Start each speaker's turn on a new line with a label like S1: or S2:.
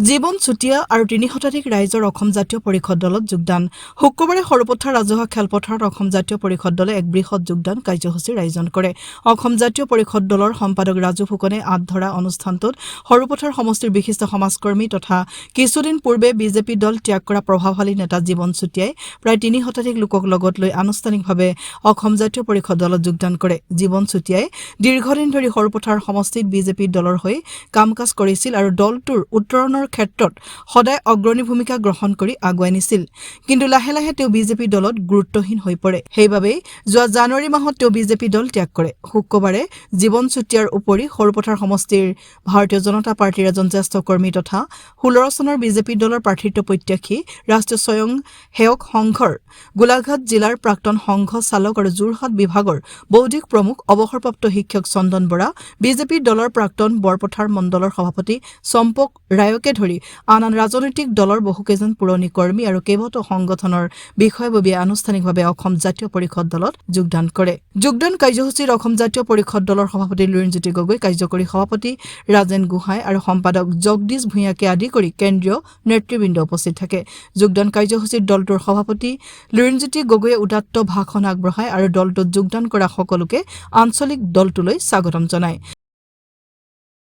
S1: জীৱন চুতীয়া আৰু ৩ শতাধিক ৰাইজৰ অসম জাতীয় পৰিষদ দলত যোগদান শুক্ৰবাৰে সৰুপথাৰ ৰাজহুৱা খেলপথাৰত অসম জাতীয় পৰিষদ দলে এক বৃহৎ যোগদান কাৰ্যসূচীৰ আয়োজন কৰে অসম জাতীয় পৰিষদ দলৰ সম্পাদক ৰাজু ফুকনে আধৰা অনুষ্ঠানটোত সৰুপথাৰ সমষ্টিৰ বিশিষ্ট সমাজকৰ্মী তথা কিছুদিন পূৰ্বে বিজেপি দল ত্যাগ কৰা প্ৰভাৱশালী নেতা জীৱন চুতীয়াই প্ৰায় ৩ শতাধিক লোকক লগত লৈ আনুষ্ঠানিকভাৱে অসম জাতীয় পৰিষদ দলত যোগদান কৰে জীৱন চুতীয়াই দীৰ্ঘদিন ধৰি সৰুপথাৰ সমষ্টিত বিজেপি দলৰ হৈ কাম-কাজ কৰিছিল আৰু দলটোৰ উত্তৰণৰ ক্ষেত্ৰত সদায় অগ্ৰণী ভূমিকা গ্ৰহণ কৰি আগুৱাই নিছিল কিন্তু লাহে লাহে তেওঁ বিজেপি দলত গুৰুত্বহীন হৈ পৰে সেইবাবেই যোৱা জানুৱাৰী মাহত তেওঁ বিজেপি দল ত্যাগ কৰে শুক্ৰবাৰে জীৱন চুতীয়াৰ উপৰি সৰুপথাৰ সমষ্টিৰ ভাৰতীয় জনতা পাৰ্টীৰ এজন জ্যেষ্ঠ কৰ্মী তথা 16 চনৰ বিজেপি দলৰ প্ৰাৰ্থিত্ব প্ৰত্যাশী ৰাষ্ট্ৰীয় স্বয়ং সেৱক সংঘৰ গোলাঘাট জিলাৰ প্ৰাক্তন সংঘ চালক আৰু যোৰহাট বিভাগৰ বৌদ্ধিক প্ৰমুখ অৱসৰপ্ৰাপ্ত শিক্ষক চন্দন বৰা বিজেপি দলৰ প্ৰাক্তন বৰপথাৰ মণ্ডলৰ সভাপতি চম্পক ৰায়কে ধৰি আন ৰাজনৈতিক দলৰ বহুকেইজন পুৰণি কৰ্মী আৰু কেইবাটাও সংগঠনৰ বিষয়ববীয়ে আনুষ্ঠানিকভাৱে অসম জাতীয় পৰিষদ দলত যোগদান কৰে যোগদান কাৰ্যসূচীত অসম জাতীয় পৰিষদ দলৰ সভাপতি লুৰিণজ্যোতি গগৈ কাৰ্যকৰী সভাপতি ৰাজেন গোহাঁই আৰু সম্পাদক জগদীশ ভূঞাকে আদি কৰি কেন্দ্ৰীয় নেতৃবৃন্দ উপস্থিত থাকে যোগদান কাৰ্যসূচীত দলটোৰ সভাপতি লুৰিণজ্যোতি গগৈয়ে উদাত্ত ভাষণ আগবঢ়ায় আৰু দলটোত যোগদান কৰা সকলোকে আঞ্চলিক দলটোলৈ স্বাগতম জনায়